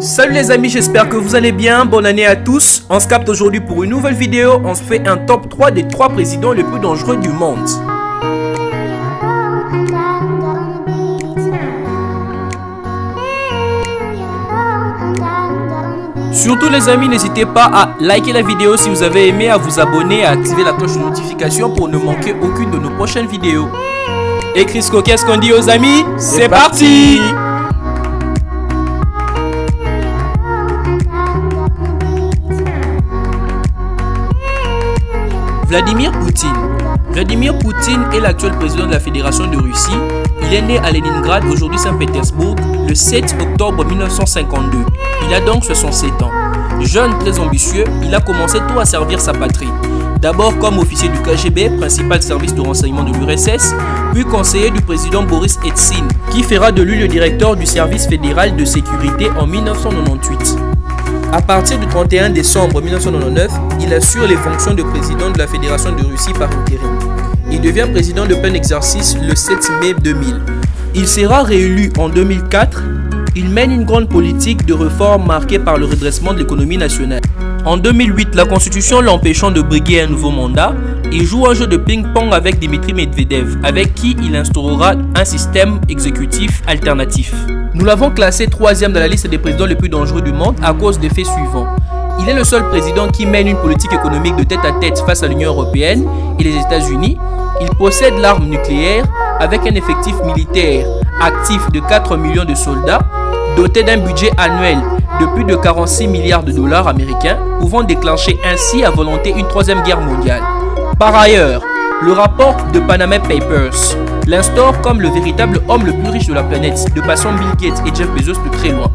Salut les amis, j'espère que vous allez bien, bonne année à tous. On se capte aujourd'hui pour une nouvelle vidéo, on se fait un top 3 des 3 présidents les plus dangereux du monde. Surtout les amis, n'hésitez pas à liker la vidéo si vous avez aimé, à vous abonner, à activer la cloche de notification pour ne manquer aucune de nos prochaines vidéos. Et Crisco, qu'est-ce qu'on dit aux amis? C'est parti! Vladimir Poutine. Vladimir Poutine est l'actuel président de la Fédération de Russie. Il est né à Leningrad, aujourd'hui Saint-Pétersbourg, le 7 octobre 1952. Il a donc 67 ans. Jeune, très ambitieux, il a commencé tôt à servir sa patrie. D'abord comme officier du KGB, principal service de renseignement de l'URSS, puis conseiller du président Boris Eltsine, qui fera de lui le directeur du service fédéral de sécurité en 1998. À partir du 31 décembre 1999, il assure les fonctions de président de la Fédération de Russie par intérim. Il devient président de plein exercice le 7 mai 2000. Il sera réélu en 2004. Il mène une grande politique de réforme marquée par le redressement de l'économie nationale. En 2008, la Constitution l'empêchant de briguer un nouveau mandat, il joue un jeu de ping-pong avec Dmitry Medvedev, avec qui il instaurera un système exécutif alternatif. Nous l'avons classé 3e dans la liste des présidents les plus dangereux du monde à cause des faits suivants. Il est le seul président qui mène une politique économique de tête à tête face à l'Union européenne et les États-Unis. Il possède l'arme nucléaire avec un effectif militaire actif de 4 millions de soldats, doté d'un budget annuel de plus de 46 milliards de dollars américains, pouvant déclencher ainsi à volonté une 3e guerre mondiale. Par ailleurs, le rapport de Panama Papers l'instaure comme le véritable homme le plus riche de la planète, de passant Bill Gates et Jeff Bezos de très loin.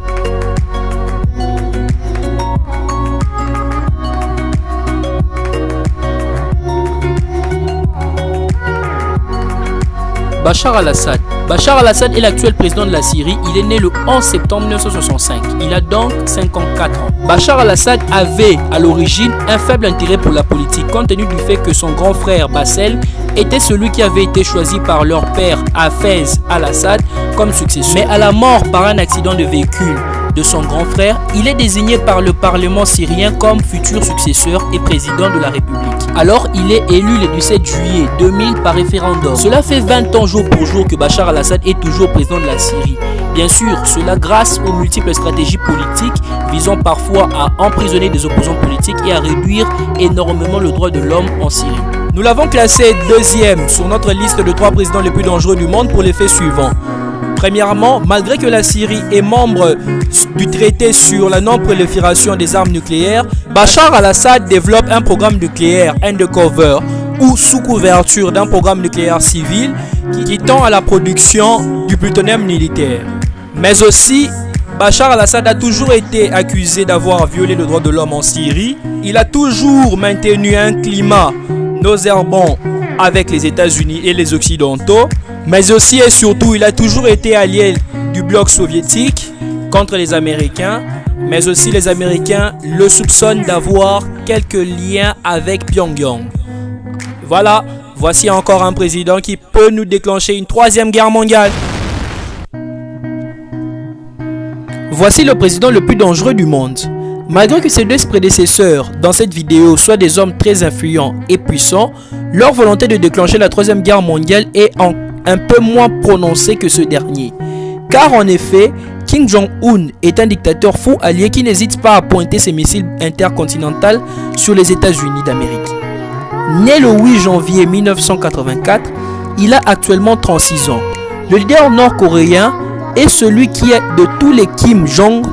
Bachar al-Assad. Bachar al-Assad est l'actuel président de la Syrie. Il est né le 11 septembre 1965. Il a donc 54 ans. Bachar al-Assad avait à l'origine un faible intérêt pour la politique, compte tenu du fait que son grand frère Bassel était celui qui avait été choisi par leur père Hafez al-Assad comme successeur. Mais à la mort par un accident de véhicule de son grand frère, il est désigné par le Parlement syrien comme futur successeur et président de la République. Alors il est élu le 17 juillet 2000 par référendum. Cela fait 20 ans jour pour jour que Bachar al-Assad est toujours président de la Syrie. Bien sûr, cela grâce aux multiples stratégies politiques visant parfois à emprisonner des opposants politiques et à réduire énormément le droit de l'homme en Syrie. Nous l'avons classé 2e sur notre liste de 3 présidents les plus dangereux du monde pour les faits suivants. Premièrement, malgré que la Syrie est membre du traité sur la non-prolifération des armes nucléaires, Bachar al-Assad développe un programme nucléaire undercover ou sous couverture d'un programme nucléaire civil qui tend à la production du plutonium militaire. Mais aussi, Bachar al-Assad a toujours été accusé d'avoir violé le droit de l'homme en Syrie. Il a toujours maintenu un climat nauséabond avec les États-Unis et les Occidentaux. Mais aussi et surtout, il a toujours été allié du bloc soviétique contre les Américains. Mais aussi les Américains le soupçonnent d'avoir quelques liens avec Pyongyang. Voilà, voici encore un président qui peut nous déclencher une 3e guerre mondiale. Voici le président le plus dangereux du monde. Malgré que ses 2 prédécesseurs dans cette vidéo soient des hommes très influents et puissants, leur volonté de déclencher la 3e guerre mondiale est un peu moins prononcée que ce dernier. Car en effet, Kim Jong-un est un dictateur fou allié qui n'hésite pas à pointer ses missiles intercontinentaux sur les États-Unis d'Amérique. Né le 8 janvier 1984, il a actuellement 36 ans. Le leader nord-coréen est celui qui, de tous les Kim Jong,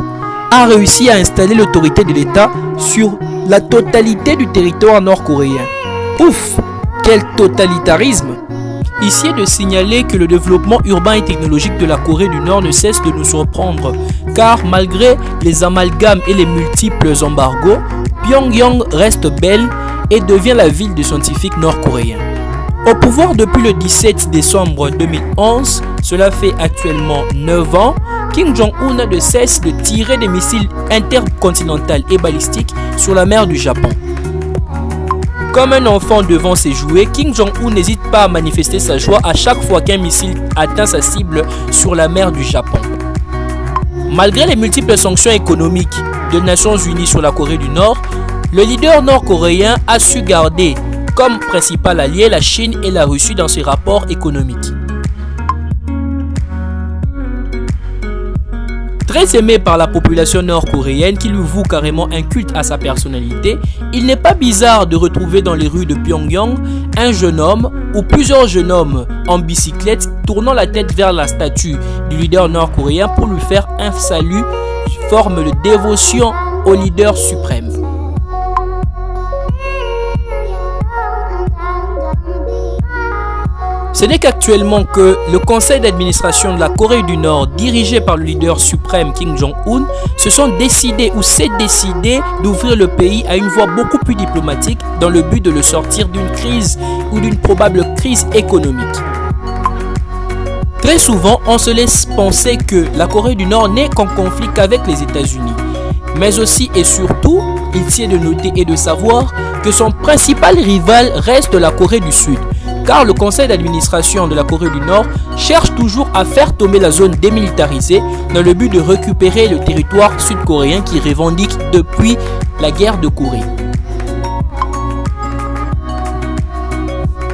a réussi à installer l'autorité de l'État sur la totalité du territoire nord-coréen. Ouf, quel totalitarisme! Ici est de signaler que le développement urbain et technologique de la Corée du Nord ne cesse de nous surprendre, car malgré les amalgames et les multiples embargos, Pyongyang reste belle et devient la ville des scientifiques nord-coréens. Au pouvoir depuis le 17 décembre 2011, cela fait actuellement 9 ans, Kim Jong-un n'a de cesse de tirer des missiles intercontinentaux et balistiques sur la mer du Japon. Comme un enfant devant ses jouets, Kim Jong-un n'hésite pas à manifester sa joie à chaque fois qu'un missile atteint sa cible sur la mer du Japon. Malgré les multiples sanctions économiques des Nations Unies sur la Corée du Nord, le leader nord-coréen a su garder comme principal allié la Chine et la Russie dans ses rapports économiques. Très aimé par la population nord-coréenne qui lui voue carrément un culte à sa personnalité, il n'est pas bizarre de retrouver dans les rues de Pyongyang un jeune homme ou plusieurs jeunes hommes en bicyclette tournant la tête vers la statue du leader nord-coréen pour lui faire un salut, forme de dévotion au leader suprême. Ce n'est qu'actuellement que le conseil d'administration de la Corée du Nord, dirigé par le leader suprême Kim Jong-un, se sont décidés ou s'est décidé d'ouvrir le pays à une voie beaucoup plus diplomatique dans le but de le sortir d'une crise ou d'une probable crise économique. Très souvent, on se laisse penser que la Corée du Nord n'est qu'en conflit qu'avec les États-Unis. Mais aussi et surtout, il tient de noter et de savoir que son principal rival reste la Corée du Sud. Car le conseil d'administration de la Corée du Nord cherche toujours à faire tomber la zone démilitarisée dans le but de récupérer le territoire sud-coréen qui revendique depuis la guerre de Corée.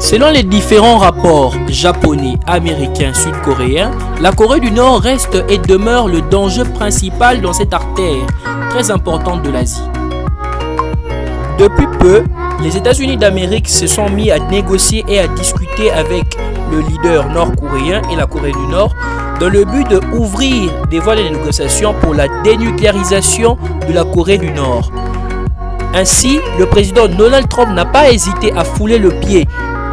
Selon les différents rapports japonais, américains, sud-coréens, la Corée du Nord reste et demeure le danger principal dans cette artère très importante de l'Asie. Depuis peu, les États-Unis d'Amérique se sont mis à négocier et à discuter avec le leader nord-coréen et la Corée du Nord dans le but d'ouvrir des voies de négociation pour la dénucléarisation de la Corée du Nord. Ainsi, le président Donald Trump n'a pas hésité à fouler le pied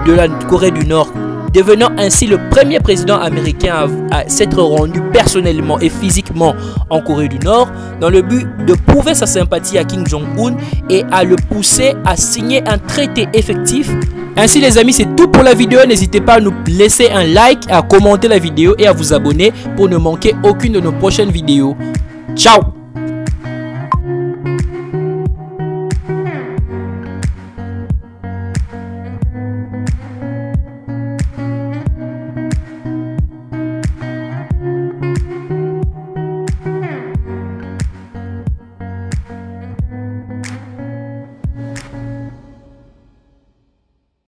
de la Corée du Nord, devenant ainsi le premier président américain à s'être rendu personnellement et physiquement en Corée du Nord dans le but de prouver sa sympathie à Kim Jong-un et à le pousser à signer un traité effectif. Ainsi les amis, c'est tout pour la vidéo. N'hésitez pas à nous laisser un like, à commenter la vidéo et à vous abonner pour ne manquer aucune de nos prochaines vidéos. Ciao!